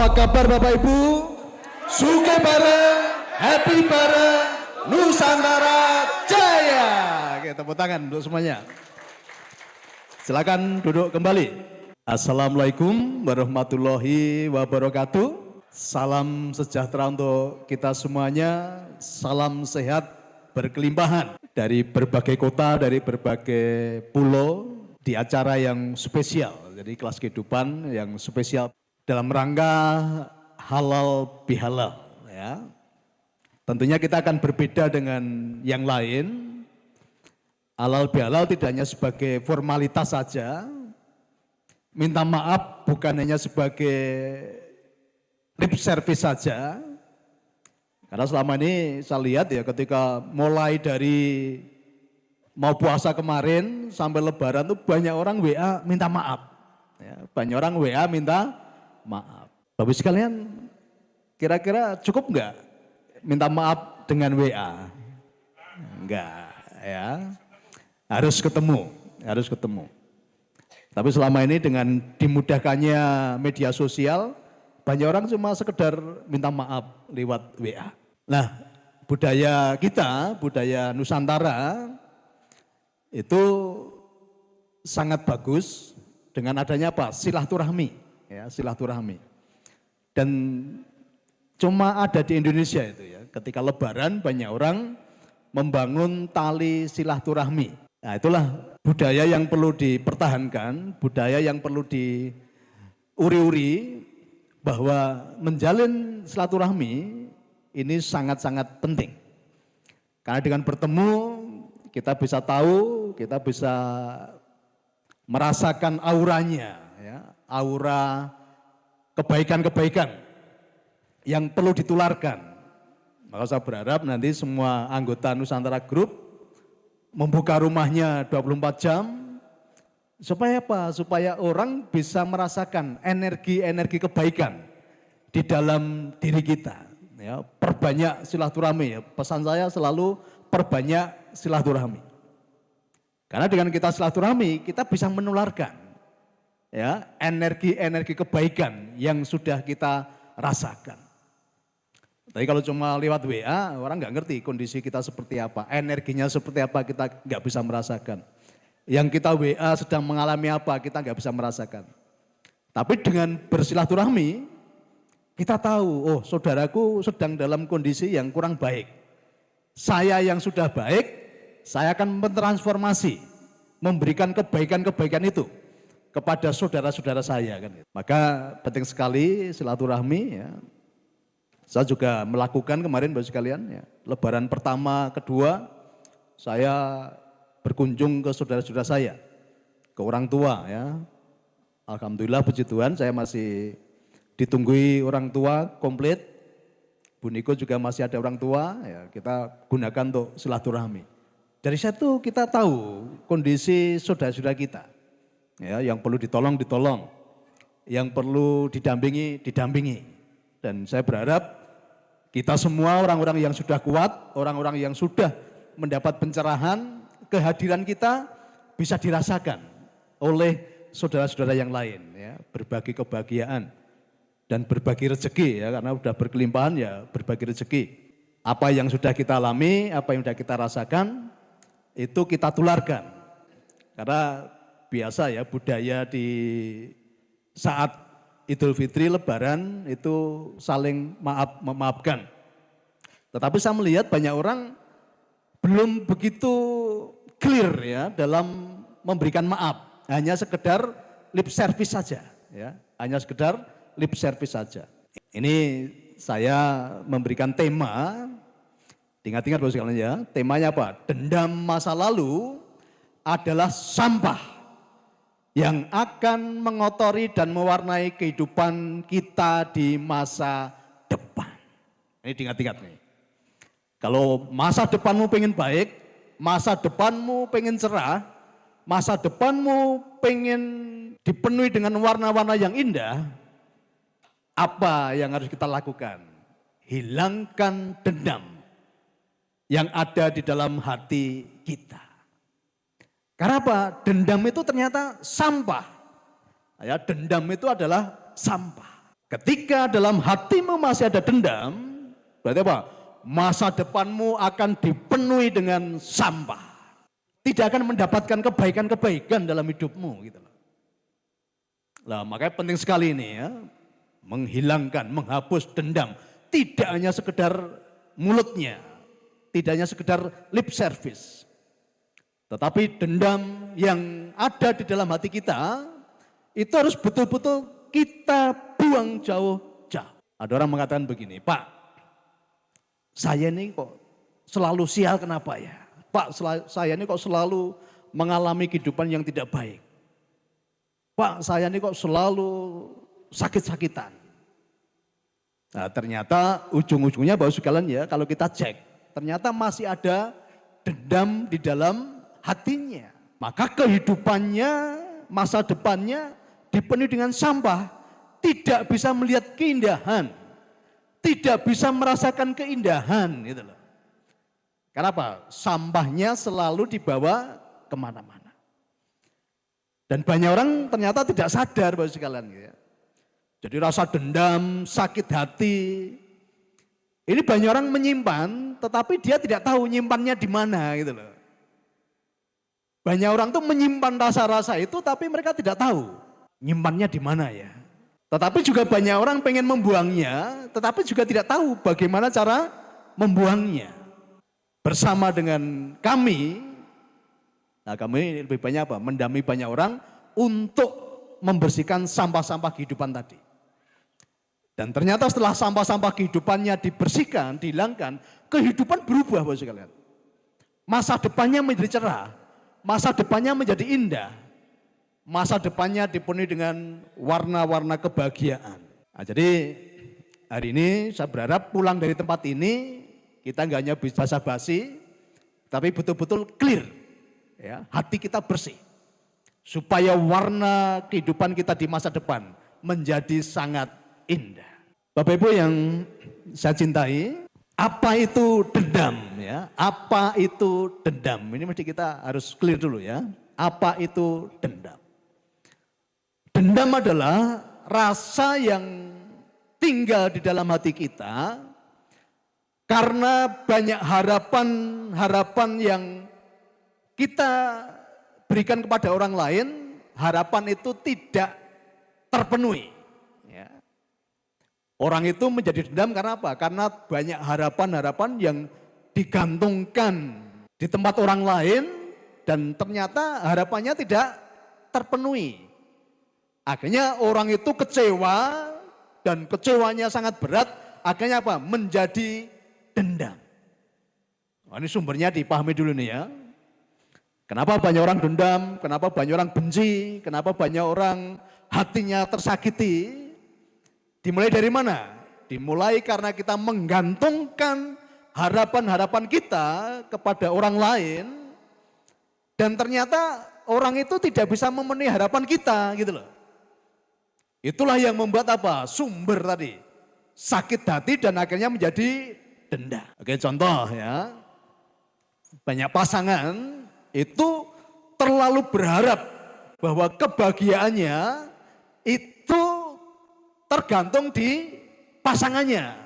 Apa kabar Bapak Ibu? Suke bareng, happy bareng, Nusantara Jaya. Oke, tepuk tangan untuk semuanya. Silakan duduk kembali. Assalamualaikum warahmatullahi wabarakatuh. Salam sejahtera untuk kita semuanya. Salam sehat berkelimpahan dari berbagai kota, dari berbagai pulau di acara yang spesial. Jadi kelas kehidupan yang spesial dalam rangka halal bihalal, ya. Tentunya kita akan berbeda dengan yang lain. Halal bihalal tidak hanya sebagai formalitas saja. Minta maaf bukan hanya sebagai lip service saja. Karena selama ini saya lihat ya ketika mulai dari mau puasa kemarin sampai lebaran tuh banyak orang WA minta maaf. Ya, banyak orang WA minta maaf. Bapak sekalian, kira-kira cukup enggak minta maaf dengan WA? Enggak, ya. Harus ketemu. Tapi selama ini dengan dimudahkannya media sosial, banyak orang cuma sekedar minta maaf lewat WA. Nah, budaya kita, budaya Nusantara itu sangat bagus dengan adanya apa? Silaturahmi. Ya, silaturahmi. Dan cuma ada di Indonesia itu ya. Ketika lebaran banyak orang membangun tali silaturahmi. Nah, itulah budaya yang perlu dipertahankan, budaya yang perlu diuri-uri bahwa menjalin silaturahmi ini sangat-sangat penting. Karena dengan bertemu kita bisa tahu, kita bisa merasakan auranya, ya, aura kebaikan-kebaikan yang perlu ditularkan. Maka saya berharap nanti semua anggota Nusantara Group membuka rumahnya 24 jam, supaya apa? Supaya orang bisa merasakan energi-energi kebaikan di dalam diri kita. Ya, perbanyak silaturahmi. Ya. Pesan saya selalu perbanyak silaturahmi. Karena dengan kita silaturahmi, kita bisa menularkan ya energi-energi kebaikan yang sudah kita rasakan. Tapi kalau cuma lewat WA, orang nggak ngerti kondisi kita seperti apa, energinya seperti apa, kita nggak bisa merasakan. Yang kita WA sedang mengalami apa, kita nggak bisa merasakan. Tapi dengan bersilaturahmi, kita tahu, oh saudaraku sedang dalam kondisi yang kurang baik. Saya yang sudah baik, saya akan mentransformasi, memberikan kebaikan-kebaikan itu kepada saudara-saudara saya. Kan. Maka penting sekali silaturahmi. Ya. Saya juga melakukan kemarin Bapak sekalian, ya. Lebaran pertama, kedua, saya berkunjung ke saudara-saudara saya, ke orang tua. Ya. Alhamdulillah puji Tuhan saya masih ditunggui orang tua komplit. Bu Niko juga masih ada orang tua, ya, kita gunakan untuk silaturahmi. Dari situ kita tahu kondisi saudara-saudara kita, ya, yang perlu ditolong, yang perlu didampingi. Dan saya berharap kita semua orang-orang yang sudah kuat, orang-orang yang sudah mendapat pencerahan, kehadiran kita bisa dirasakan oleh saudara-saudara yang lain, ya, berbagi kebahagiaan dan berbagi rezeki, ya, karena sudah berkelimpahan ya berbagi rezeki. Apa yang sudah kita alami, apa yang sudah kita rasakan, itu kita tularkan. Karena biasa ya budaya di saat Idul Fitri, Lebaran itu saling memaafkan. Tetapi saya melihat banyak orang belum begitu clear ya dalam memberikan maaf. Hanya sekedar lip service saja. Ya, hanya sekedar lip service saja. Ini saya memberikan tema. Ingat-ingat Bapak sekalian ya, temanya apa? Dendam masa lalu adalah sampah yang akan mengotori dan mewarnai kehidupan kita di masa depan. Ini diingat-ingat nih. Kalau masa depanmu pengen baik, masa depanmu pengen cerah, masa depanmu pengen dipenuhi dengan warna-warna yang indah, apa yang harus kita lakukan? Hilangkan dendam yang ada di dalam hati kita. Karena apa? Dendam itu ternyata sampah. Ya, dendam itu adalah sampah. Ketika dalam hatimu masih ada dendam, berarti apa? Masa depanmu akan dipenuhi dengan sampah. Tidak akan mendapatkan kebaikan-kebaikan dalam hidupmu. Gitu. Nah, makanya penting sekali ini ya, menghilangkan, menghapus dendam. Tidak hanya sekedar mulutnya, tidak hanya sekedar lip service. Tetapi dendam yang ada di dalam hati kita, itu harus betul-betul kita buang jauh-jauh. Ada orang mengatakan begini, Pak, saya ini kok selalu sial kenapa ya? Pak, saya ini kok selalu mengalami kehidupan yang tidak baik. Pak, saya ini kok selalu sakit-sakitan. Nah, ternyata ujung-ujungnya Bapak sekalian ya, kalau kita cek, ternyata masih ada dendam di dalam hatinya. Maka kehidupannya, masa depannya dipenuhi dengan sampah, tidak bisa melihat keindahan, tidak bisa merasakan keindahan. Gitu loh. Kenapa? Sampahnya selalu dibawa kemana-mana. Dan banyak orang ternyata tidak sadar Bapak sekalian. Ya. Jadi rasa dendam, sakit hati, ini banyak orang menyimpan, tetapi dia tidak tahu nyimpannya di mana gitu loh. Banyak orang tuh menyimpan rasa-rasa itu, tapi mereka tidak tahu nyimpannya di mana ya. Tetapi juga banyak orang pengen membuangnya, tetapi juga tidak tahu bagaimana cara membuangnya. Bersama dengan kami, nah kami lebih banyak apa? Mendampingi banyak orang untuk membersihkan sampah-sampah kehidupan tadi. Dan ternyata setelah sampah-sampah kehidupannya dibersihkan, dihilangkan, kehidupan berubah Bapak sekalian. Masa depannya menjadi cerah, masa depannya menjadi indah, masa depannya dipenuhi dengan warna-warna kebahagiaan. Nah, jadi hari ini saya berharap pulang dari tempat ini, kita nggak hanya bisa basa-basi, tapi betul-betul clear, ya, hati kita bersih. Supaya warna kehidupan kita di masa depan menjadi sangat indah. Bapak Ibu yang saya cintai, apa itu dendam? Ya? Apa itu dendam? Ini mesti kita harus clear dulu ya. Apa itu dendam? Dendam adalah rasa yang tinggal di dalam hati kita karena banyak harapan-harapan yang kita berikan kepada orang lain, harapan itu tidak terpenuhi. Ya. Orang itu menjadi dendam karena apa? Karena banyak harapan-harapan yang digantungkan di tempat orang lain dan ternyata harapannya tidak terpenuhi. Akhirnya orang itu kecewa dan kecewanya sangat berat, akhirnya apa? Menjadi dendam. Nah, ini sumbernya dipahami dulu nih ya. Kenapa banyak orang dendam, kenapa banyak orang benci, kenapa banyak orang hatinya tersakiti. Dimulai dari mana? Dimulai karena kita menggantungkan harapan-harapan kita kepada orang lain dan ternyata orang itu tidak bisa memenuhi harapan kita gitu loh. Itulah yang membuat apa? Sumber tadi. Sakit hati dan akhirnya menjadi dendam. Oke, contoh ya. Banyak pasangan itu terlalu berharap bahwa kebahagiaannya itu tergantung di pasangannya.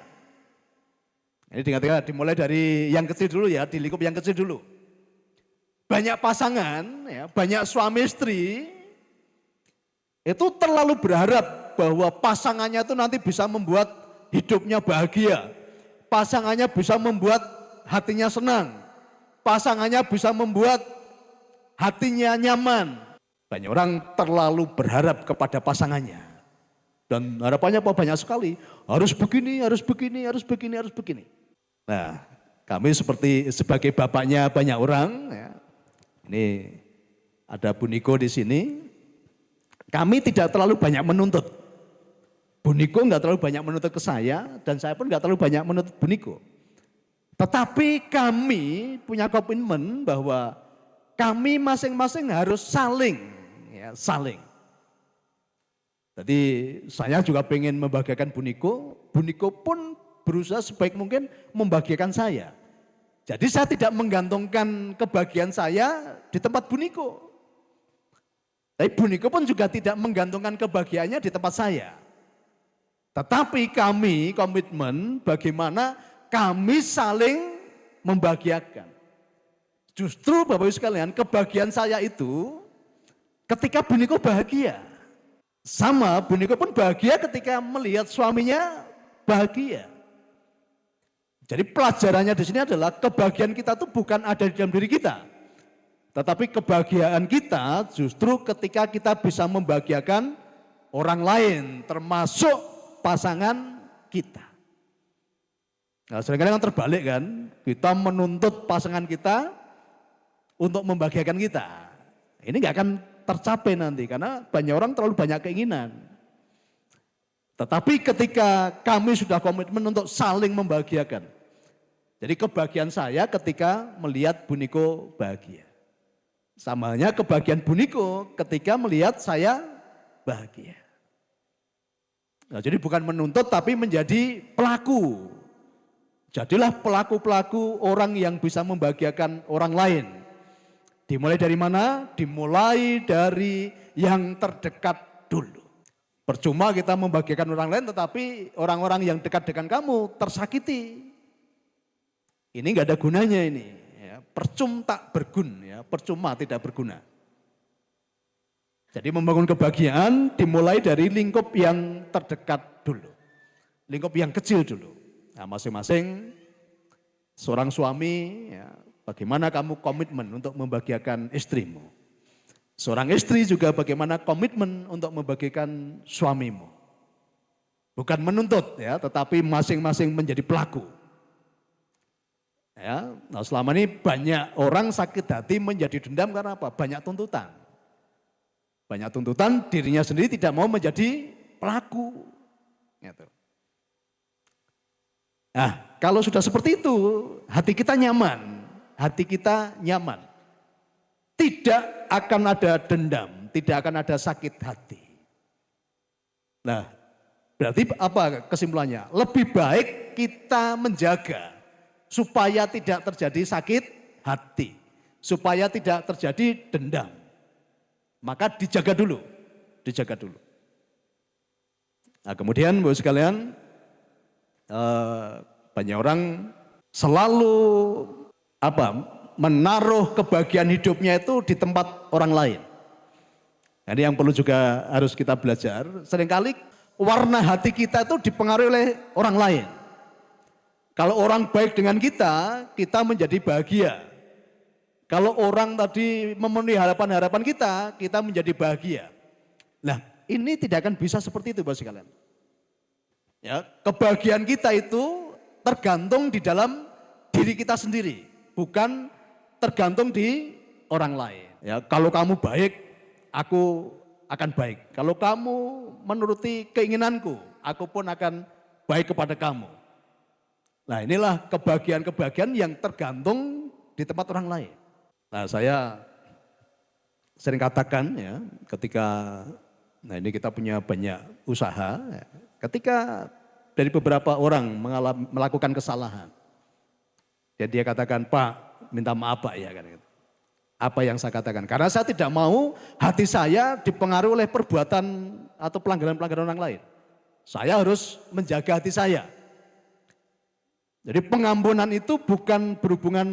Ini dikatakan dimulai dari yang kecil dulu ya, di lingkup yang kecil dulu. Banyak pasangan, ya, banyak suami istri itu terlalu berharap bahwa pasangannya itu nanti bisa membuat hidupnya bahagia. Pasangannya bisa membuat hatinya senang. Pasangannya bisa membuat hatinya nyaman. Banyak orang terlalu berharap kepada pasangannya. Dan harapannya apa? Banyak sekali. Harus begini, harus begini, harus begini, harus begini. Nah, kami sebagai bapaknya banyak orang, ya, ini ada Bu Niko di sini. Kami tidak terlalu banyak menuntut. Bu Niko nggak terlalu banyak menuntut ke saya, dan saya pun nggak terlalu banyak menuntut Bu Niko. Tetapi kami punya komitmen bahwa kami masing-masing harus saling. Ya, saling. Jadi saya juga pengen membahagiakan Bu Niko pun berusaha sebaik mungkin membahagiakan saya. Jadi saya tidak menggantungkan kebahagiaan saya di tempat Bu Niko. Tapi Bu Niko pun juga tidak menggantungkan kebahagiaannya di tempat saya. Tetapi kami komitmen bagaimana kami saling membahagiakan. Justru Bapak Ibu sekalian, kebahagiaan saya itu ketika Bu Niko bahagia. Sama Bu Niko pun bahagia ketika melihat suaminya bahagia. Jadi pelajarannya di sini adalah kebahagiaan kita itu bukan ada di dalam diri kita. Tetapi kebahagiaan kita justru ketika kita bisa membahagiakan orang lain, termasuk pasangan kita. Nah, seringkali kan terbalik kan, kita menuntut pasangan kita untuk membahagiakan kita. Ini nggak akan tercapai nanti karena banyak orang terlalu banyak keinginan. Tetapi ketika kami sudah komitmen untuk saling membahagiakan. Jadi kebahagiaan saya ketika melihat Bu Niko bahagia. Sama halnya kebahagiaan Bu Niko ketika melihat saya bahagia. Nah, jadi bukan menuntut tapi menjadi pelaku. Jadilah pelaku-pelaku orang yang bisa membahagiakan orang lain. Dimulai dari mana? Dimulai dari yang terdekat dulu. Percuma kita membahagiakan orang lain tetapi orang-orang yang dekat dengan kamu tersakiti. Ini enggak ada gunanya ini. Ya, percum tak bergun, ya, percuma tidak berguna. Jadi membangun kebahagiaan dimulai dari lingkup yang terdekat dulu. Lingkup yang kecil dulu. Nah, masing-masing seorang suami, ya, bagaimana kamu komitmen untuk membahagiakan istrimu. Seorang istri juga bagaimana komitmen untuk membahagiakan suamimu. Bukan menuntut ya, tetapi masing-masing menjadi pelaku. Ya, nah selama ini banyak orang sakit hati menjadi dendam karena apa? Banyak tuntutan. Banyak tuntutan, dirinya sendiri tidak mau menjadi pelaku. Gitu. Nah, kalau sudah seperti itu, hati kita nyaman. Hati kita nyaman. Tidak akan ada dendam, tidak akan ada sakit hati. Nah, berarti apa kesimpulannya? Lebih baik kita menjaga supaya tidak terjadi sakit hati, supaya tidak terjadi dendam. Maka dijaga dulu, dijaga dulu. Nah, kemudian Bapak sekalian, banyak orang selalu menaruh kebahagiaan hidupnya itu di tempat orang lain. Ini yang perlu juga harus kita belajar. Seringkali warna hati kita itu dipengaruhi oleh orang lain. Kalau orang baik dengan kita, kita menjadi bahagia. Kalau orang tadi memenuhi harapan-harapan kita, kita menjadi bahagia. Nah, ini tidak akan bisa seperti itu Bapak sekalian. Ya, kebahagiaan kita itu tergantung di dalam diri kita sendiri, bukan tergantung di orang lain. Ya, kalau kamu baik, aku akan baik. Kalau kamu menuruti keinginanku, aku pun akan baik kepada kamu. Nah, inilah kebahagiaan-kebahagiaan yang tergantung di tempat orang lain. Nah, saya sering katakan ya, ketika ini kita punya banyak usaha, ya, ketika dari beberapa orang melakukan kesalahan, ya dia katakan, Pak, minta maaf Pak ya, kan gitu. Apa yang saya katakan? Karena saya tidak mau hati saya dipengaruhi oleh perbuatan atau pelanggaran-pelanggaran orang lain. Saya harus menjaga hati saya. Jadi pengampunan itu bukan berhubungan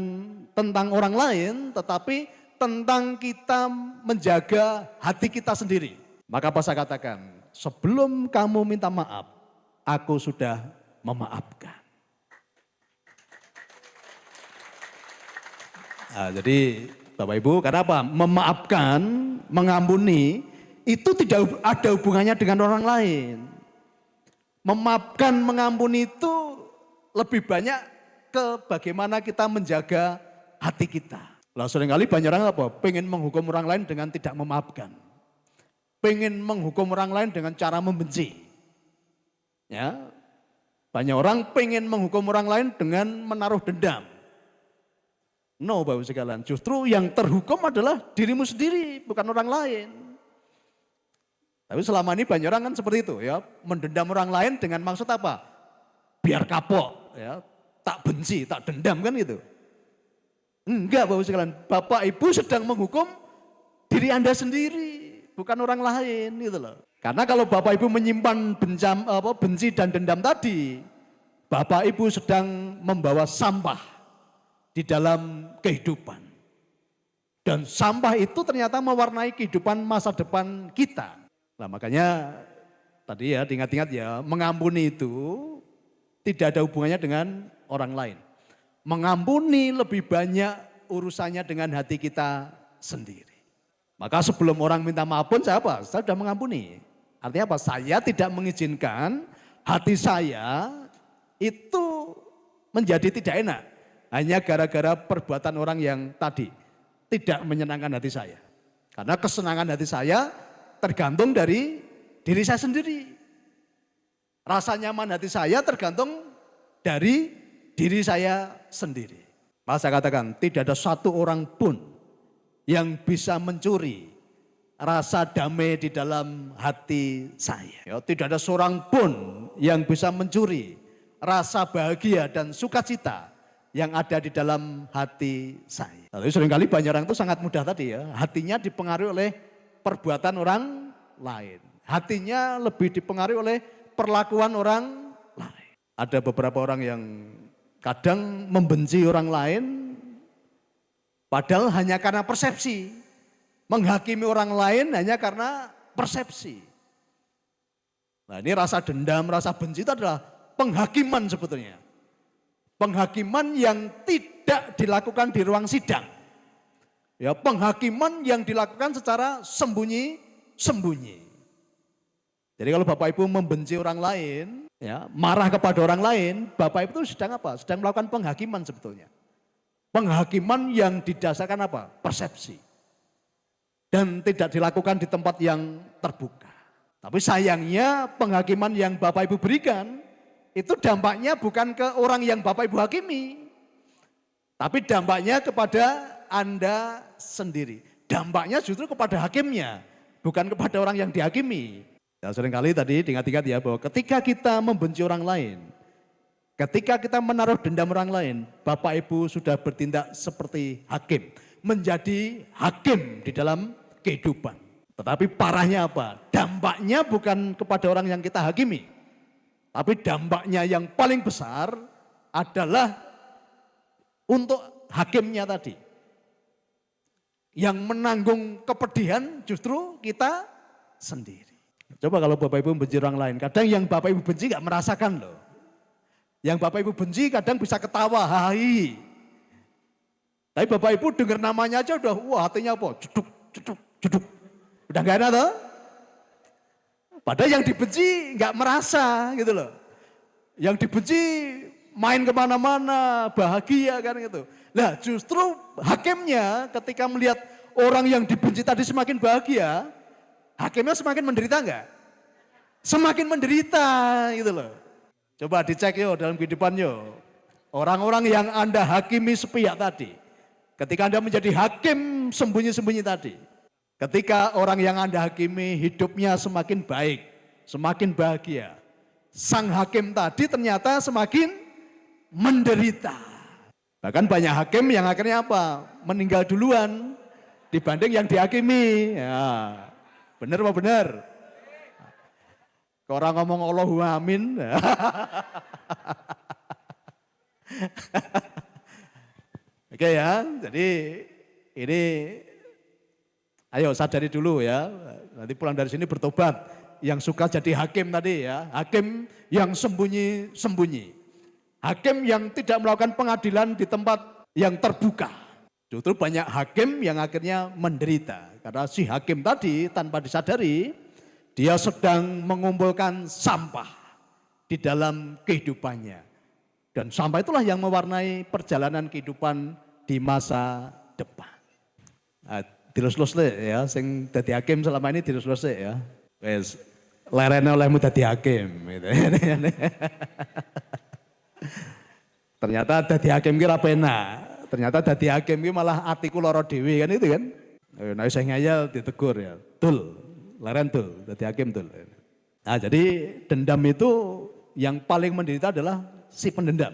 tentang orang lain, tetapi tentang kita menjaga hati kita sendiri. Maka apa saya katakan? Sebelum kamu minta maaf, aku sudah memaafkan. Nah, jadi Bapak Ibu, karena apa? Memaafkan, mengampuni, itu tidak ada hubungannya dengan orang lain. Memaafkan, mengampuni itu lebih banyak ke bagaimana kita menjaga hati kita. Lah seringkali banyak orang apa? Pengen menghukum orang lain dengan tidak memaafkan. Pengen menghukum orang lain dengan cara membenci. Ya, banyak orang pengen menghukum orang lain dengan menaruh dendam. No Bapak sekalian, justru yang terhukum adalah dirimu sendiri, bukan orang lain. Tapi selama ini banyak orang kan seperti itu ya, mendendam orang lain dengan maksud apa? Biar kapok, ya, tak benci, tak dendam kan gitu. Enggak Bapak sekalian, Bapak Ibu sedang menghukum diri Anda sendiri, bukan orang lain gitu loh. Karena kalau Bapak Ibu menyimpan benci dan dendam tadi, Bapak Ibu sedang membawa sampah di dalam kehidupan. Dan sampah itu ternyata mewarnai kehidupan masa depan kita. Nah makanya tadi ya diingat-ingat ya, mengampuni itu tidak ada hubungannya dengan orang lain. Mengampuni lebih banyak urusannya dengan hati kita sendiri. Maka sebelum orang minta maaf pun saya apa? Saya sudah mengampuni. Artinya apa? Saya tidak mengizinkan hati saya itu menjadi tidak enak. Hanya gara-gara perbuatan orang yang tadi tidak menyenangkan hati saya. Karena kesenangan hati saya tergantung dari diri saya sendiri. Rasa nyaman hati saya tergantung dari diri saya sendiri. Maka saya katakan tidak ada satu orang pun yang bisa mencuri rasa damai di dalam hati saya. Ya, tidak ada seorang pun yang bisa mencuri rasa bahagia dan sukacita yang ada di dalam hati saya. Tapi seringkali banyak orang itu sangat mudah tadi ya, hatinya dipengaruhi oleh perbuatan orang lain. Hatinya lebih dipengaruhi oleh perlakuan orang lain. Ada beberapa orang yang kadang membenci orang lain, padahal hanya karena persepsi. Menghakimi orang lain hanya karena persepsi. Nah ini rasa dendam, rasa benci itu adalah penghakiman sebetulnya. Penghakiman yang tidak dilakukan di ruang sidang. Ya, penghakiman yang dilakukan secara sembunyi-sembunyi. Jadi kalau Bapak Ibu membenci orang lain, ya, marah kepada orang lain, Bapak Ibu itu sedang apa? Sedang melakukan penghakiman sebetulnya. Penghakiman yang didasarkan apa? Persepsi. Dan tidak dilakukan di tempat yang terbuka. Tapi sayangnya penghakiman yang Bapak Ibu berikan, itu dampaknya bukan ke orang yang Bapak Ibu hakimi. Tapi dampaknya kepada Anda sendiri. Dampaknya justru kepada hakimnya, bukan kepada orang yang dihakimi. Ya, seringkali tadi diingat-ingat ya bahwa ketika kita membenci orang lain, ketika kita menaruh dendam orang lain, Bapak Ibu sudah bertindak seperti hakim. Menjadi hakim di dalam kehidupan. Tetapi parahnya apa? Dampaknya bukan kepada orang yang kita hakimi. Tapi dampaknya yang paling besar adalah untuk hakimnya tadi. Yang menanggung kepedihan justru kita sendiri. Coba kalau Bapak Ibu benci orang lain, kadang yang Bapak Ibu benci gak merasakan loh. Yang Bapak Ibu benci kadang bisa ketawa, hai. Tapi Bapak Ibu dengar namanya aja udah, wah hatinya apa? Jeduk, jeduk, jeduk. Udah gak enak toh? Padahal yang dibenci nggak merasa gitu loh. Yang dibenci main kemana-mana, bahagia kan gitu. Nah justru hakimnya ketika melihat orang yang dibenci tadi semakin bahagia, hakimnya semakin menderita nggak? Semakin menderita gitu loh. Coba dicek yo dalam kehidupan yo. Orang-orang yang Anda hakimi sepihak tadi. Ketika Anda menjadi hakim sembunyi-sembunyi tadi. Ketika orang yang Anda hakimi hidupnya semakin baik, semakin bahagia. Sang hakim tadi ternyata semakin menderita. Bahkan banyak hakim yang akhirnya apa? Meninggal duluan dibanding yang dihakimi. Ya, benar apa benar? Orang ngomong Allahumma amin. Oke ya, jadi ini ayo sadari dulu ya, nanti pulang dari sini bertobat. Yang suka jadi hakim tadi ya, hakim yang sembunyi-sembunyi. Hakim yang tidak melakukan pengadilan di tempat yang terbuka. Justru banyak hakim yang akhirnya menderita. Karena si hakim tadi tanpa disadari, dia sedang mengumpulkan sampah di dalam kehidupannya. Dan sampah itulah yang mewarnai perjalanan kehidupan di masa depan. Nah, dilus-lus ya, sing dadi hakim selama ini dilus-lus ya. Wes lerene olehmu dadi hakim gitu. Ternyata dadi hakim ki ra penak. Ternyata dadi hakim ki malah atiku lara dhewe kan itu kan. Nek sing ngayal ditegur ya. Tul, leren tul, dadi hakim tul. Nah, jadi dendam itu yang paling menderita adalah si pendendam.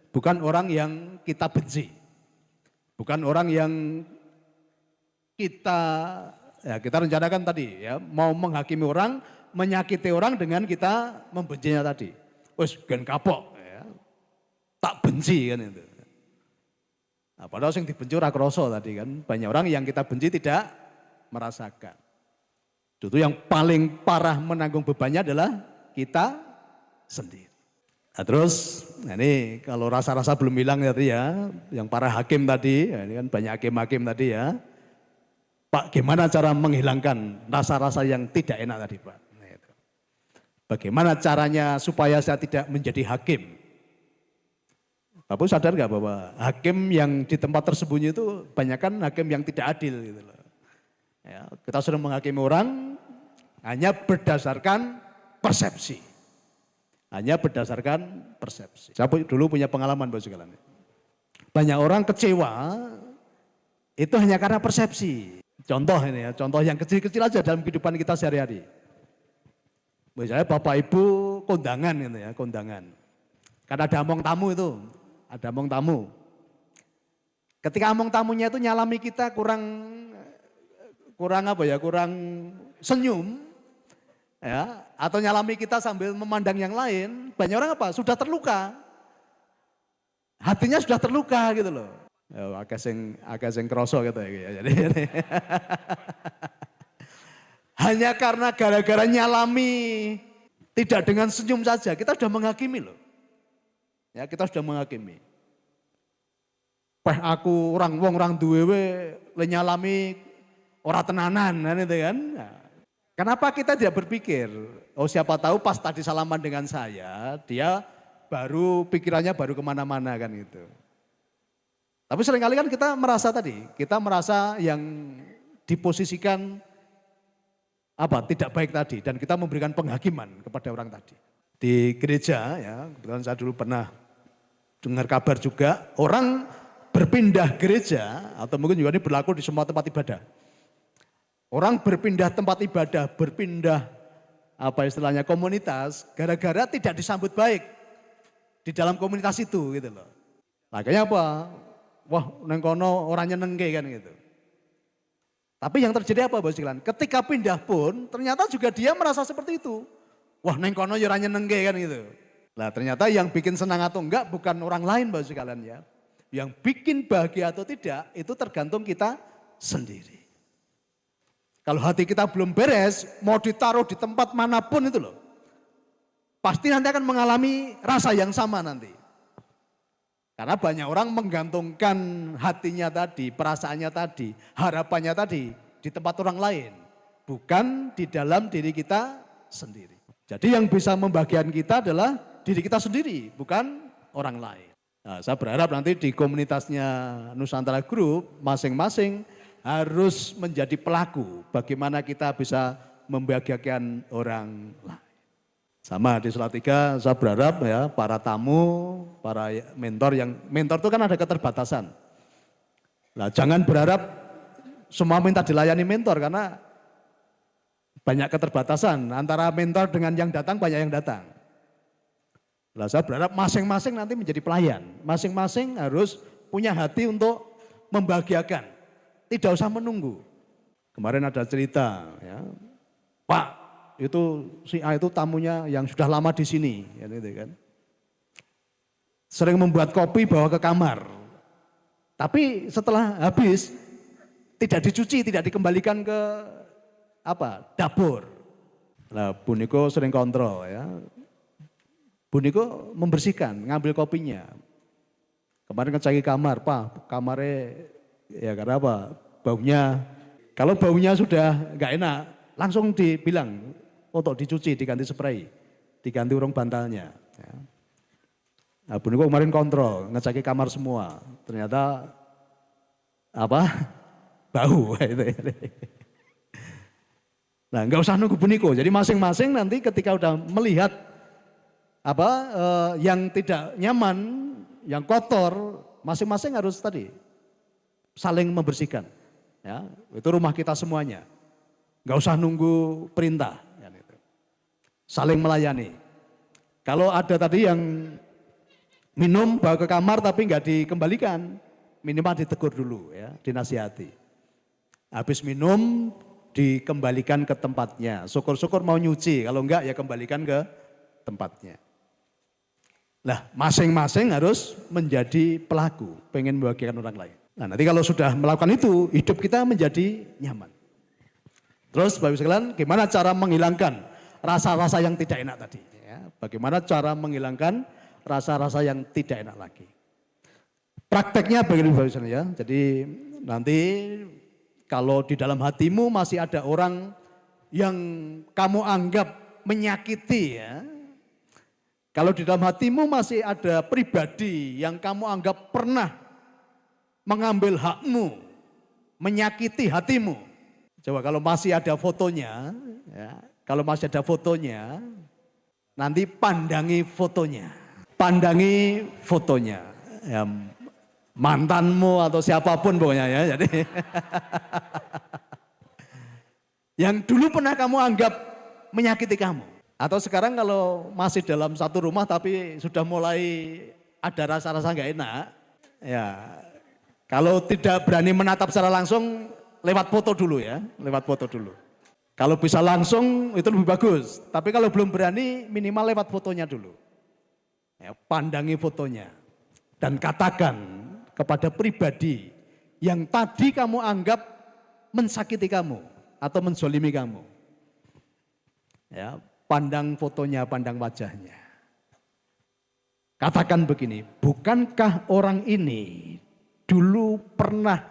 Bukan orang yang kita benci. Bukan orang yang kita rencanakan tadi ya, mau menghakimi orang menyakiti orang dengan kita membencinya tadi. Wes gen kapok, ya. Tak benci kan itu. Nah, padahal yang dibenci ora krasa tadi kan. Banyak orang yang kita benci tidak merasakan. Itu yang paling parah menanggung bebannya adalah kita sendiri. Nah terus, ini kalau rasa-rasa belum hilang tadi ya, yang para hakim tadi, ya, ini kan banyak hakim-hakim tadi ya. Pak, gimana cara menghilangkan rasa-rasa yang tidak enak tadi Pak? Nah, itu. Bagaimana caranya supaya saya tidak menjadi hakim? Bapak sadar gak bahwa hakim yang di tempat tersembunyi itu banyak kan hakim yang tidak adil gitu loh. Ya, kita sering menghakimi orang hanya berdasarkan persepsi. Hanya berdasarkan persepsi. Saya dulu punya pengalaman Bapak sekalian. Banyak orang kecewa itu hanya karena persepsi. Contoh ini ya, contoh yang kecil-kecil aja dalam kehidupan kita sehari-hari. Misalnya Bapak Ibu kondangan gitu ya, kondangan. Karena ada among tamu itu, ada among tamu. Ketika among tamunya itu nyalami kita kurang senyum. Ya, atau nyalami kita sambil memandang yang lain, banyak orang apa? Sudah terluka. Hatinya sudah terluka gitu loh. Ya, agak sing kroso gitu ya. Jadi hanya karena gara-gara nyalami tidak dengan senyum saja, kita sudah menghakimi loh. Ya, kita sudah menghakimi. Aku orang duwe le nyalami ora tenanan kan itu kan. Nah, kenapa kita tidak berpikir, oh siapa tahu pas tadi salaman dengan saya, dia pikirannya baru kemana-mana kan gitu. Tapi seringkali kan kita merasa yang diposisikan tidak baik tadi. Dan kita memberikan penghakiman kepada orang tadi. Di gereja ya, kebetulan saya dulu pernah dengar kabar juga, orang berpindah gereja, atau mungkin juga ini berlaku di semua tempat ibadah. Orang berpindah tempat ibadah, berpindah komunitas, gara-gara tidak disambut baik di dalam komunitas itu gitu loh. Makanya apa? Wah, neng kono orangnya nengke kan gitu. Tapi yang terjadi apa Bapak sekalian? Ketika pindah pun ternyata juga dia merasa seperti itu. Wah, neng kono orangnya nengke kan gitu. Nah, ternyata yang bikin senang atau enggak bukan orang lain Bapak sekalian ya. Yang bikin bahagia atau tidak itu tergantung kita sendiri. Kalau hati kita belum beres, mau ditaruh di tempat manapun itu loh. Pasti nanti akan mengalami rasa yang sama nanti. Karena banyak orang menggantungkan hatinya tadi, perasaannya tadi, harapannya tadi di tempat orang lain. Bukan di dalam diri kita sendiri. Jadi yang bisa membahagiakan kita adalah diri kita sendiri, bukan orang lain. Nah, saya berharap nanti di komunitasnya Nusantara Group, masing-masing harus menjadi pelaku bagaimana kita bisa membahagiakan orang lain. Sama di Salatiga saya berharap ya para tamu, para mentor itu kan ada keterbatasan. Nah, jangan berharap semua minta dilayani mentor karena banyak keterbatasan antara mentor dengan yang datang, banyak yang datang. Nah, saya berharap masing-masing nanti menjadi pelayan, masing-masing harus punya hati untuk membahagiakan. Tidak usah menunggu. Kemarin ada cerita, ya, Pak, itu si A itu tamunya yang sudah lama di sini, ya, gitu kan. Sering membuat kopi bawa ke kamar. Tapi setelah habis tidak dicuci, tidak dikembalikan ke dapur. Nah, Bu Niko sering kontrol ya. Bu Niko membersihkan, ngambil kopinya. Kemarin ngecek kamar, Pak, kamarnya ya karena apa? Baunya, kalau baunya sudah nggak enak, langsung dibilang untuk dicuci, diganti spray, diganti urung bantalnya. Ya. Nah, Bu Niko kemarin kontrol, ngecek kamar semua, ternyata bau. Nah, nggak usah nunggu Bu Niko, jadi masing-masing nanti ketika udah melihat yang tidak nyaman, yang kotor, masing-masing harus tadi saling membersihkan. Ya, itu rumah kita semuanya. Nggak usah nunggu perintah. Ya, gitu. Saling melayani. Kalau ada tadi yang minum bawa ke kamar tapi nggak dikembalikan, minimal ditegur dulu ya, dinasihati. Habis minum dikembalikan ke tempatnya. Syukur-syukur mau nyuci, kalau enggak ya kembalikan ke tempatnya. Nah, masing-masing harus menjadi pelaku, pengen membahagiakan orang lain. Nah, nanti kalau sudah melakukan itu, hidup kita menjadi nyaman. Terus Bapak Ibu sekalian, gimana cara menghilangkan rasa-rasa yang tidak enak tadi? Ya, bagaimana cara menghilangkan rasa-rasa yang tidak enak lagi? Prakteknya begini Bapak Ibu sekalian ya. Jadi nanti kalau di dalam hatimu masih ada orang yang kamu anggap menyakiti ya. Kalau di dalam hatimu masih ada pribadi yang kamu anggap pernah mengambil hakmu, menyakiti hatimu. Coba kalau masih ada fotonya, ya, kalau masih ada fotonya, nanti pandangi fotonya. Pandangi fotonya. Ya, mantanmu atau siapapun pokoknya ya. Jadi yang dulu pernah kamu anggap menyakiti kamu. Atau sekarang kalau masih dalam satu rumah tapi sudah mulai ada rasa-rasa nggak enak. Ya, kalau tidak berani menatap secara langsung, lewat foto dulu ya. Lewat foto dulu. Kalau bisa langsung itu lebih bagus. Tapi kalau belum berani minimal lewat fotonya dulu. Ya, pandangi fotonya. Dan katakan kepada pribadi yang tadi kamu anggap mensakiti kamu atau menzolimi kamu. Ya, pandang fotonya, pandang wajahnya. Katakan begini, bukankah orang ini dulu pernah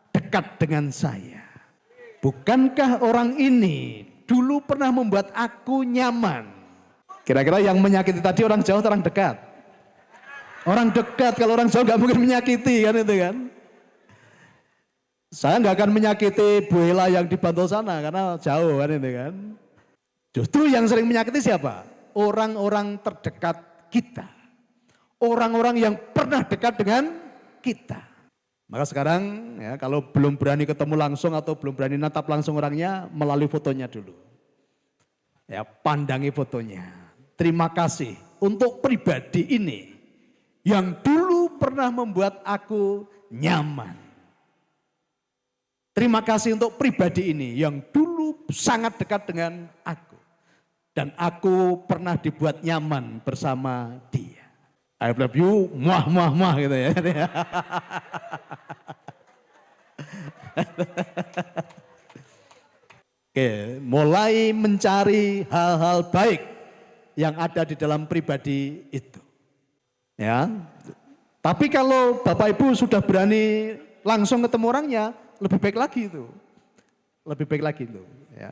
dekat dengan saya? Bukankah orang ini dulu pernah membuat aku nyaman? Kira-kira yang menyakiti tadi orang jauh atau orang dekat? Orang dekat, kalau orang jauh nggak mungkin menyakiti kan itu kan. Saya nggak akan menyakiti Bu Ela yang di Bantul sana karena jauh kan itu kan. Justru yang sering menyakiti siapa? Orang-orang terdekat kita. Orang-orang yang pernah dekat dengan kita. Maka sekarang ya kalau belum berani ketemu langsung atau belum berani natap langsung orangnya, melalui fotonya dulu. Ya, pandangi fotonya. Terima kasih untuk pribadi ini yang dulu pernah membuat aku nyaman. Terima kasih untuk pribadi ini yang dulu sangat dekat dengan aku. Dan aku pernah dibuat nyaman bersama dia. I love you, muah muah muah gitu ya. Oke, mulai mencari hal-hal baik yang ada di dalam pribadi itu. Ya, tapi kalau Bapak Ibu sudah berani langsung ketemu orangnya, lebih baik lagi itu. Lebih baik lagi itu. Ya.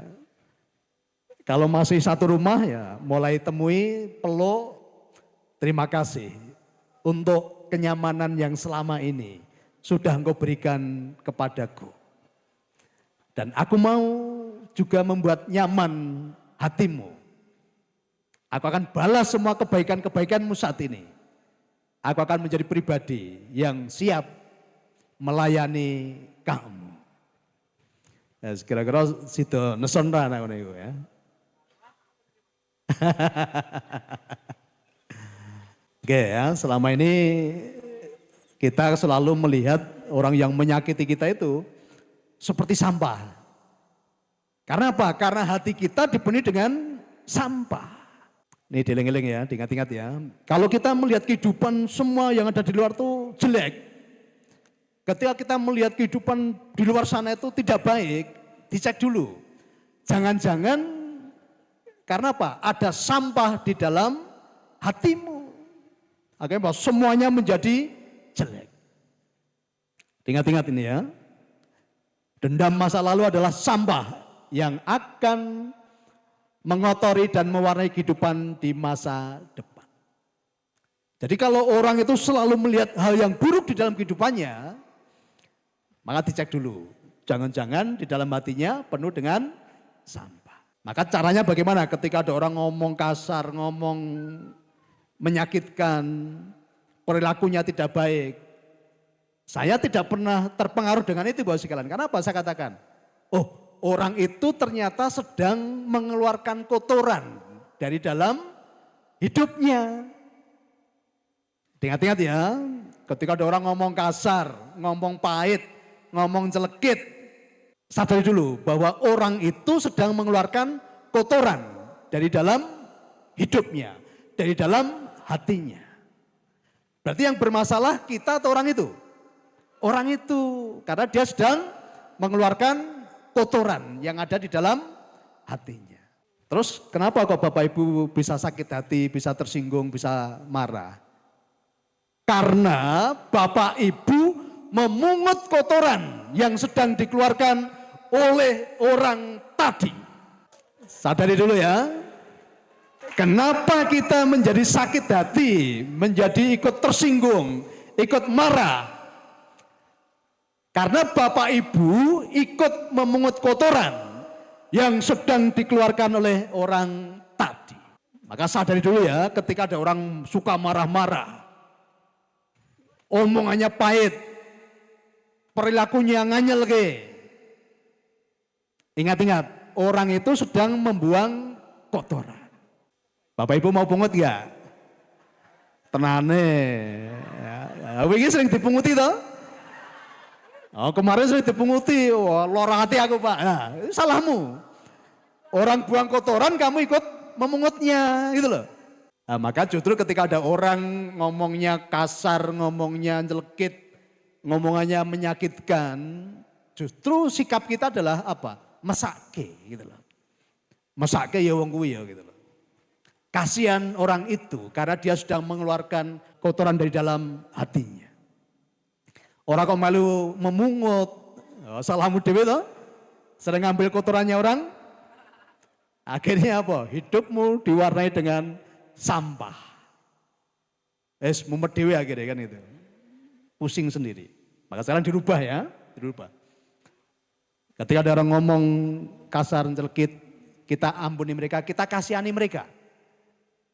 Kalau masih satu rumah ya mulai temui, peluk, terima kasih untuk kenyamanan yang selama ini sudah engkau berikan kepadaku. Dan aku mau juga membuat nyaman hatimu. Aku akan balas semua kebaikan-kebaikanmu saat ini. Aku akan menjadi pribadi yang siap melayani kamu. Ya, kira-kira situ neson anak itu ya. Oke ya, selama ini kita selalu melihat orang yang menyakiti kita itu seperti sampah. Karena apa? Karena hati kita dipenuhi dengan sampah. Ini dieling-eling ya, diingat-ingat ya. Kalau kita melihat kehidupan semua yang ada di luar itu jelek. Ketika kita melihat kehidupan di luar sana itu tidak baik, dicek dulu. Jangan-jangan karena apa? Ada sampah di dalam hatimu. Akhirnya semuanya menjadi jelek. Ingat-ingat ini ya. Dendam masa lalu adalah sampah yang akan mengotori dan mewarnai kehidupan di masa depan. Jadi kalau orang itu selalu melihat hal yang buruk di dalam kehidupannya, maka dicek dulu. Jangan-jangan di dalam hatinya penuh dengan sampah. Maka caranya bagaimana ketika ada orang ngomong kasar, ngomong menyakitkan, perilakunya tidak baik. Saya tidak pernah terpengaruh dengan itu Bapak sekalian. Kenapa saya katakan? Oh, orang itu ternyata sedang mengeluarkan kotoran dari dalam hidupnya. Ingat-ingat ya, ketika ada orang ngomong kasar, ngomong pahit, ngomong celekit, Sadari dulu bahwa orang itu sedang mengeluarkan kotoran dari dalam hidupnya, dari dalam hatinya. Berarti yang bermasalah kita atau orang itu? Orang itu, karena dia sedang mengeluarkan kotoran yang ada di dalam hatinya. Terus kenapa kok Bapak Ibu bisa sakit hati, bisa tersinggung, bisa marah? Karena Bapak Ibu memungut kotoran yang sedang dikeluarkan oleh orang tadi. Sadari dulu ya. Kenapa kita menjadi sakit hati, menjadi ikut tersinggung, ikut marah? Karena Bapak Ibu ikut memungut kotoran yang sedang dikeluarkan oleh orang tadi. Maka sadari dulu ya, ketika ada orang suka marah-marah, omongannya pahit, perilakunya nganyel ke. Ingat-ingat, orang itu sedang membuang kotoran. Bapak Ibu mau pungut gak? Tenane. Ya, wingi sering dipunguti toh? Oh, kemarin sering dipunguti, wah, lorong hati aku Pak. Nah, salahmu. Orang buang kotoran kamu ikut memungutnya, gitu loh. Nah, maka justru ketika ada orang ngomongnya kasar, ngomongnya nyelekit, ngomongannya menyakitkan, justru sikap kita adalah apa? Mesake, gitu loh. Mesake ya wong kuwi ya, gitu loh. Kasihan orang itu karena dia sedang mengeluarkan kotoran dari dalam hatinya. Orang kok malu memungut, salahmu dewe toh, sering ngambil kotorannya orang. Akhirnya apa? Hidupmu diwarnai dengan sampah. Mumet dewe akhirnya kan itu. Pusing sendiri. Maka sekarang dirubah ya, dirubah. Ketika ada orang ngomong kasar, celekit, kita ampuni mereka, kita kasihani mereka.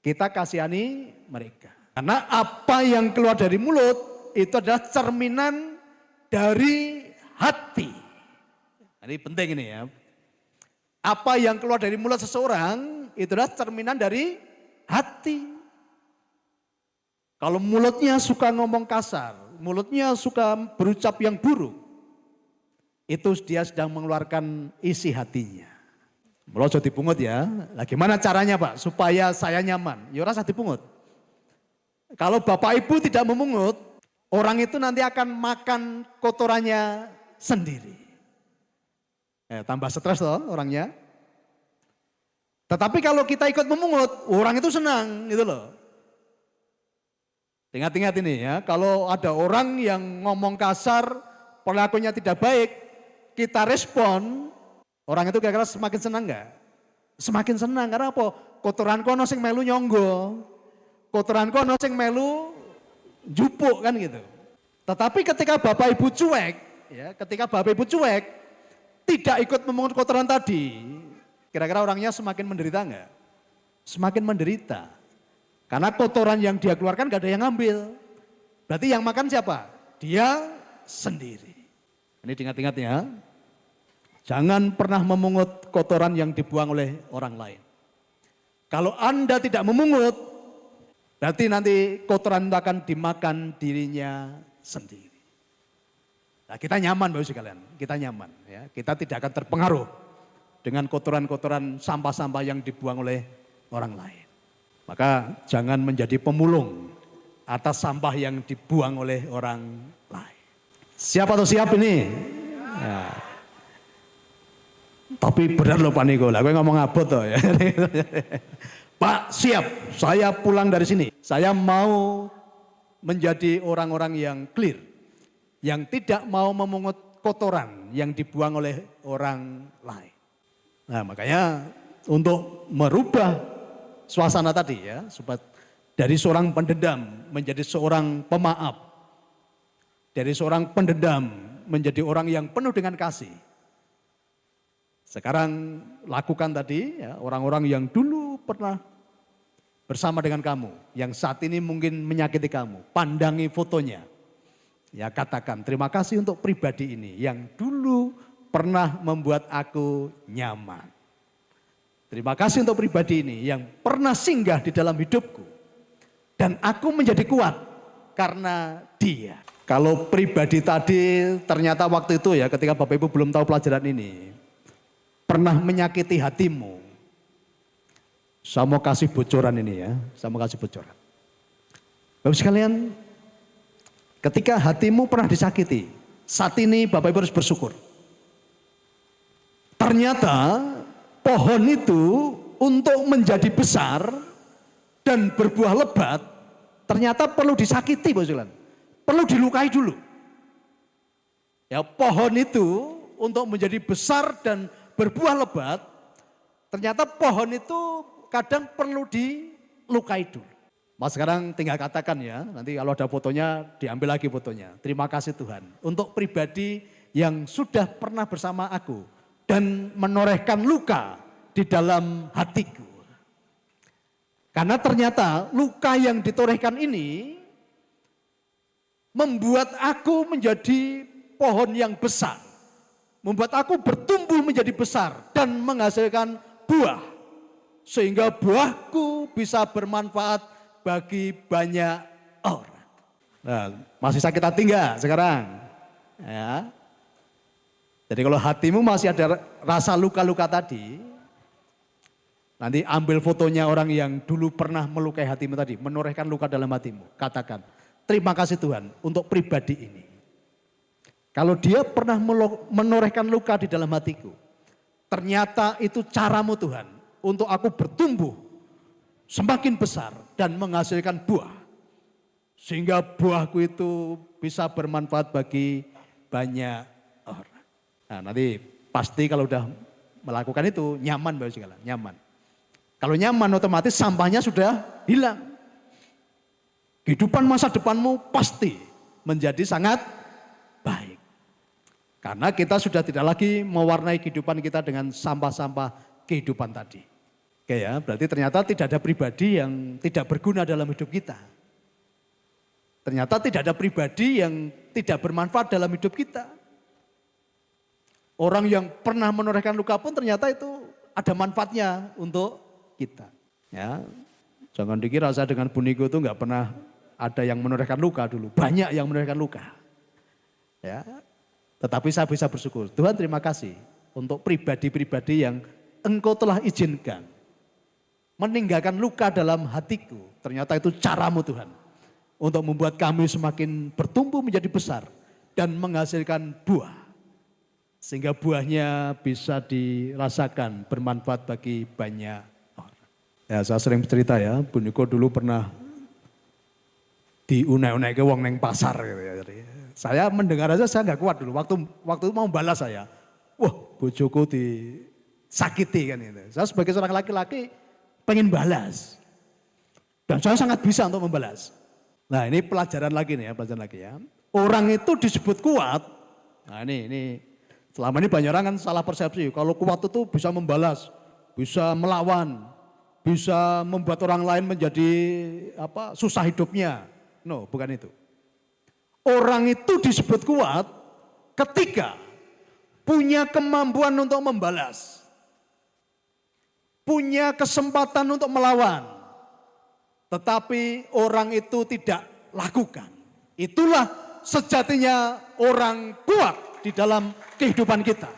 Kita kasihani mereka. Karena apa yang keluar dari mulut itu adalah cerminan dari hati. Ini penting ini ya. Apa yang keluar dari mulut seseorang itu adalah cerminan dari hati. Kalau mulutnya suka ngomong kasar, mulutnya suka berucap yang buruk, itu dia sedang mengeluarkan isi hatinya. Melojo dipungut ya. Nah, gimana caranya Pak supaya saya nyaman? Ya rasa dipungut. Kalau Bapak Ibu tidak memungut, orang itu nanti akan makan kotorannya sendiri. Tambah stres loh orangnya. Tetapi kalau kita ikut memungut, orang itu senang gitu loh. Ingat-ingat ini ya, kalau ada orang yang ngomong kasar, perilakunya tidak baik, kita respon, orang itu kira-kira semakin senang enggak? Semakin senang, karena apa? Kotoran kono sing melu nyonggo, kotoran kono sing melu jupuk kan gitu. Tetapi ketika Bapak Ibu cuek, ya, ketika Bapak Ibu cuek, tidak ikut memungut kotoran tadi, kira-kira orangnya semakin menderita enggak? Semakin menderita. Karena kotoran yang dia keluarkan gak ada yang ngambil. Berarti yang makan siapa? Dia sendiri. Ini diingat-ingat ya. Jangan pernah memungut kotoran yang dibuang oleh orang lain. Kalau Anda tidak memungut, berarti nanti kotoran itu akan dimakan dirinya sendiri. Nah, kita nyaman Bapak Ibu sekalian, kita nyaman ya. Kita tidak akan terpengaruh dengan kotoran-kotoran sampah-sampah yang dibuang oleh orang lain. Maka jangan menjadi pemulung atas sampah yang dibuang oleh orang lain. Siap atau siap ini? Ya. Tapi benar loh Pak Niko, gue ngomong abot toh ya. Pak siap, saya pulang dari sini. Saya mau menjadi orang-orang yang clear. Yang tidak mau memungut kotoran yang dibuang oleh orang lain. Nah makanya untuk merubah suasana tadi ya. Dari seorang pendendam menjadi seorang pemaaf. Dari seorang pendendam menjadi orang yang penuh dengan kasih. Sekarang lakukan tadi ya, orang-orang yang dulu pernah bersama dengan kamu, yang saat ini mungkin menyakiti kamu, pandangi fotonya. Ya katakan terima kasih untuk pribadi ini yang dulu pernah membuat aku nyaman. Terima kasih untuk pribadi ini yang pernah singgah di dalam hidupku. Dan aku menjadi kuat karena dia. Kalau pribadi tadi ternyata waktu itu ya ketika Bapak Ibu belum tahu pelajaran ini, pernah menyakiti hatimu. Saya mau kasih bocoran ini ya, saya mau kasih bocoran. Bapak sekalian, ketika hatimu pernah disakiti, saat ini Bapak Ibu harus bersyukur. Ternyata pohon itu untuk menjadi besar dan berbuah lebat, ternyata perlu disakiti Bapak sekalian. Perlu dilukai dulu. Ya, pohon itu untuk menjadi besar dan berbuah lebat, ternyata pohon itu kadang perlu dilukai dulu. Mas sekarang tinggal katakan ya, nanti kalau ada fotonya diambil lagi fotonya. Terima kasih Tuhan untuk pribadi yang sudah pernah bersama aku dan menorehkan luka di dalam hatiku. Karena ternyata luka yang ditorehkan ini membuat aku menjadi pohon yang besar. Membuat aku bertumbuh menjadi besar dan menghasilkan buah. Sehingga buahku bisa bermanfaat bagi banyak orang. Nah, masih sakit hati enggak sekarang? Ya. Jadi kalau hatimu masih ada rasa luka-luka tadi, nanti ambil fotonya orang yang dulu pernah melukai hatimu tadi, menorehkan luka dalam hatimu. Katakan, terima kasih Tuhan untuk pribadi ini. Kalau dia pernah menorehkan luka di dalam hatiku, ternyata itu caramu Tuhan untuk aku bertumbuh semakin besar dan menghasilkan buah. Sehingga buahku itu bisa bermanfaat bagi banyak orang. Nah nanti pasti kalau udah melakukan itu nyaman Bapak segala, nyaman. Kalau nyaman otomatis sampahnya sudah hilang. Kehidupan masa depanmu pasti menjadi sangat baik. Karena kita sudah tidak lagi mewarnai kehidupan kita dengan sampah-sampah kehidupan tadi. Oke ya, berarti ternyata tidak ada pribadi yang tidak berguna dalam hidup kita. Ternyata tidak ada pribadi yang tidak bermanfaat dalam hidup kita. Orang yang pernah menorehkan luka pun ternyata itu ada manfaatnya untuk kita. Ya, jangan dikira saya dengan Bu Niko itu nggak pernah ada yang menorehkan luka dulu. Banyak yang menorehkan luka. Ya, tetapi saya bisa bersyukur. Tuhan terima kasih untuk pribadi-pribadi yang Engkau telah izinkan meninggalkan luka dalam hatiku. Ternyata itu caramu Tuhan untuk membuat kami semakin bertumbuh menjadi besar dan menghasilkan buah. Sehingga buahnya bisa dirasakan bermanfaat bagi banyak orang. Ya saya sering bercerita ya, Bu Niko dulu pernah diunai-unai ke wong neng pasar gitu ya. Saya mendengar aja saya nggak kuat dulu. Waktu itu mau balas saya, wah bojoku disakiti kan itu. Saya sebagai seorang laki-laki pengen balas. Dan saya sangat bisa untuk membalas. Nah ini pelajaran lagi nih ya, pelajaran lagi ya. Orang itu disebut kuat. Nah ini selama ini banyak orang kan salah persepsi. Kalau kuat itu bisa membalas, bisa melawan, bisa membuat orang lain menjadi susah hidupnya. No, bukan itu. Orang itu disebut kuat ketika punya kemampuan untuk membalas. Punya kesempatan untuk melawan. Tetapi orang itu tidak lakukan. Itulah sejatinya orang kuat di dalam kehidupan kita.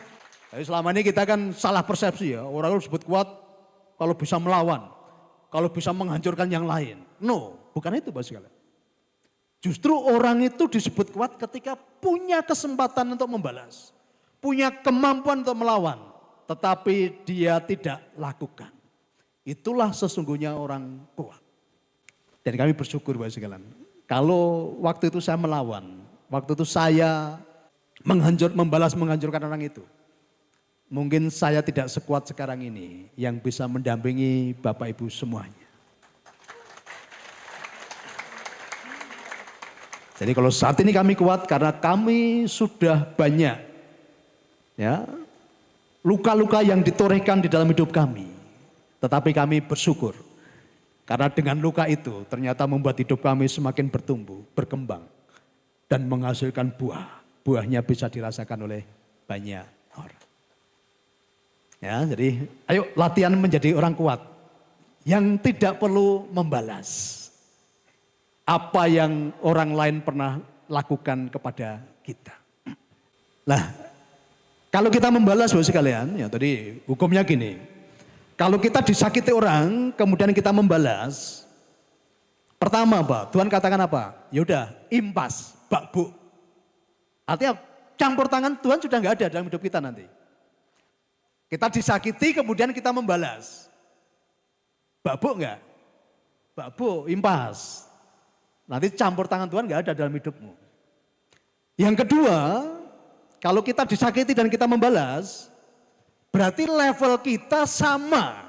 Jadi selama ini kita kan salah persepsi ya. Orang itu disebut kuat kalau bisa melawan. Kalau bisa menghancurkan yang lain. No, bukan itu Bapak sekalian. Justru orang itu disebut kuat ketika punya kesempatan untuk membalas. Punya kemampuan untuk melawan. Tetapi dia tidak lakukan. Itulah sesungguhnya orang kuat. Dan kami bersyukur Bapak sekalian. Kalau waktu itu saya melawan. Waktu itu saya menghancurkan orang itu. Mungkin saya tidak sekuat sekarang ini yang bisa mendampingi Bapak Ibu semuanya. Jadi kalau saat ini kami kuat karena kami sudah banyak ya luka-luka yang ditorehkan di dalam hidup kami. Tetapi kami bersyukur karena dengan luka itu ternyata membuat hidup kami semakin bertumbuh, berkembang dan menghasilkan buah. Buahnya bisa dirasakan oleh banyak orang. Ya, jadi ayo latihan menjadi orang kuat yang tidak perlu membalas apa yang orang lain pernah lakukan kepada kita. Nah, kalau kita membalas Bapak sekalian, ya tadi hukumnya gini. Kalau kita disakiti orang, kemudian kita membalas. Pertama Pak, Tuhan katakan apa? Yaudah, impas, bakbuk. Artinya campur tangan Tuhan sudah nggak ada dalam hidup kita nanti. Kita disakiti kemudian kita membalas. Bakbuk enggak? Bakbuk, impas. Nanti campur tangan Tuhan enggak ada dalam hidupmu. Yang kedua, kalau kita disakiti dan kita membalas, berarti level kita sama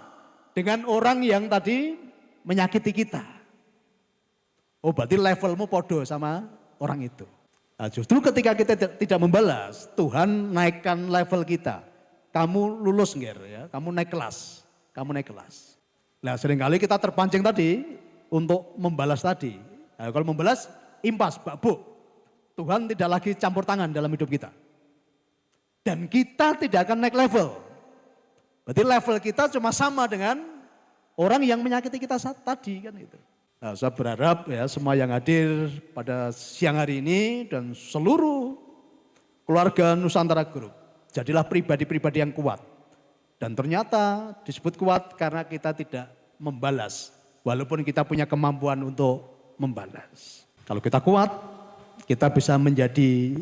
dengan orang yang tadi menyakiti kita. Oh berarti levelmu podo sama orang itu. Nah, justru ketika kita tidak membalas, Tuhan naikkan level kita. Kamu lulus nger ya, kamu naik kelas. Nah seringkali kita terpancing tadi untuk membalas tadi. Nah, kalau membalas impas, bakbuk. Tuhan tidak lagi campur tangan dalam hidup kita. Dan kita tidak akan naik level. Berarti level kita cuma sama dengan orang yang menyakiti kita saat tadi kan itu. Nah, saya berharap ya semua yang hadir pada siang hari ini dan seluruh keluarga Nusantara Group, jadilah pribadi-pribadi yang kuat. Dan ternyata disebut kuat karena kita tidak membalas. Walaupun kita punya kemampuan untuk membalas. Kalau kita kuat, kita bisa menjadi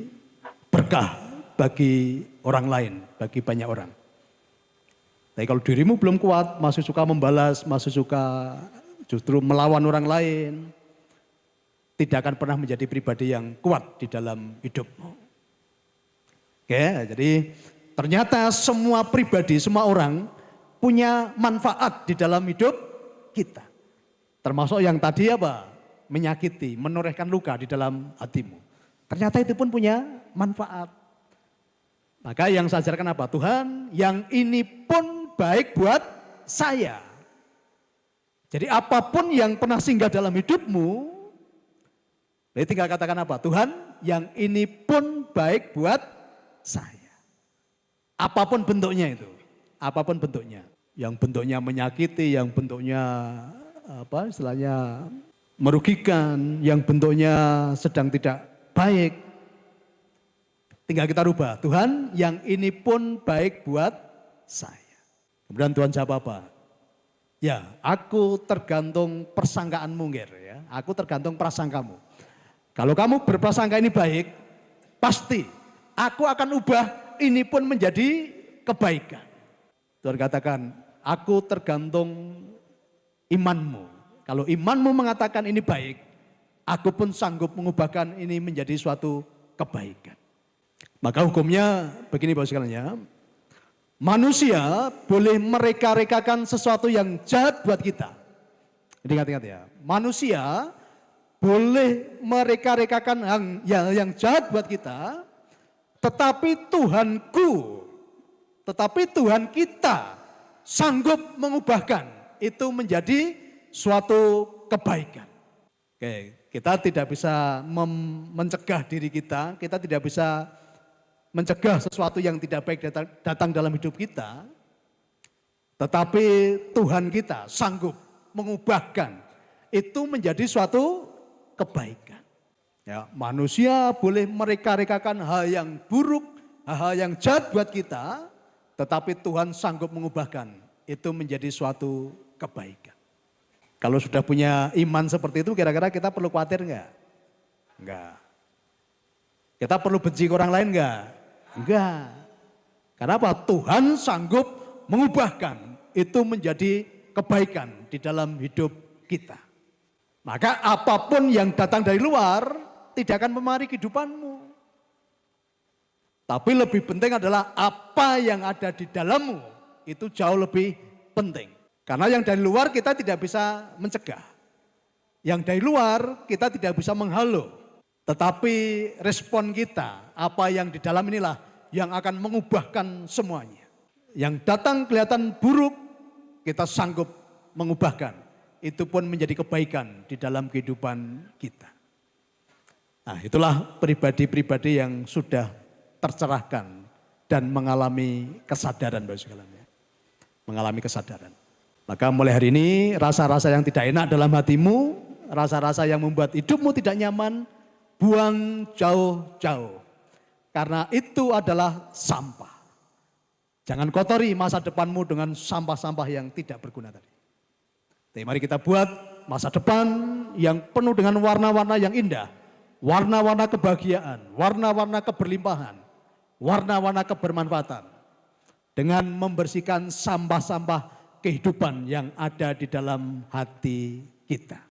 berkah bagi orang lain, bagi banyak orang. Tapi kalau dirimu belum kuat, masih suka membalas, masih suka justru melawan orang lain, tidak akan pernah menjadi pribadi yang kuat di dalam hidupmu. Oke, jadi ternyata semua pribadi, semua orang punya manfaat di dalam hidup kita. Termasuk yang tadi apa? Menyakiti, menorehkan luka di dalam hatimu. Ternyata itu pun punya manfaat. Maka yang saya ajarkan apa? Tuhan, yang ini pun baik buat saya. Jadi apapun yang pernah singgah dalam hidupmu, jadi tinggal katakan apa? Tuhan, yang ini pun baik buat saya. Apapun bentuknya itu, apapun bentuknya. Yang bentuknya menyakiti, yang bentuknya apa istilahnya merugikan, yang bentuknya sedang tidak baik. Tinggal kita rubah, Tuhan yang ini pun baik buat saya. Kemudian Tuhan jawab apa? Ya, aku tergantung persangkaanmu, Nger, ya. Aku tergantung prasangkamu. Kalau kamu berprasangka ini baik, pasti aku akan ubah ini pun menjadi kebaikan. Tuhan katakan, aku tergantung imanmu. Kalau imanmu mengatakan ini baik, aku pun sanggup mengubahkan ini menjadi suatu kebaikan. Maka hukumnya begini Bapak sekalian ya. Manusia boleh mereka-rekakan sesuatu yang jahat buat kita. Ingat-ingat ya. Manusia boleh mereka-rekakan yang jahat buat kita. Tetapi Tuhan kita sanggup mengubahkan itu menjadi suatu kebaikan. Oke, kita tidak bisa mencegah diri kita tidak bisa mencegah sesuatu yang tidak baik datang dalam hidup kita. Tetapi Tuhan kita sanggup mengubahkan itu menjadi suatu kebaikan. Ya, manusia boleh mereka-rekakan hal yang buruk, hal yang jahat buat kita, tetapi Tuhan sanggup mengubahkan itu menjadi suatu kebaikan. Kalau sudah punya iman seperti itu, kira-kira kita perlu khawatir enggak? Enggak. Kita perlu benci ke orang lain enggak? Enggak. Karena apa? Tuhan sanggup mengubahkan itu menjadi kebaikan di dalam hidup kita. Maka apapun yang datang dari luar tidak akan mempengaruhi kehidupanmu. Tapi lebih penting adalah apa yang ada di dalammu. Itu jauh lebih penting. Karena yang dari luar kita tidak bisa mencegah. Yang dari luar kita tidak bisa menghalau. Tetapi respon kita, apa yang di dalam inilah yang akan mengubahkan semuanya. Yang datang kelihatan buruk, kita sanggup mengubahkan. Itu pun menjadi kebaikan di dalam kehidupan kita. Nah, itulah pribadi-pribadi yang sudah tercerahkan dan mengalami kesadaran, Bapak sekalian. Mengalami kesadaran. Maka mulai hari ini rasa-rasa yang tidak enak dalam hatimu, rasa-rasa yang membuat hidupmu tidak nyaman, buang jauh-jauh. Karena itu adalah sampah. Jangan kotori masa depanmu dengan sampah-sampah yang tidak berguna tadi. Tapi mari kita buat masa depan yang penuh dengan warna-warna yang indah. Warna-warna kebahagiaan, warna-warna keberlimpahan, warna-warna kebermanfaatan. Dengan membersihkan sampah-sampah kehidupan yang ada di dalam hati kita.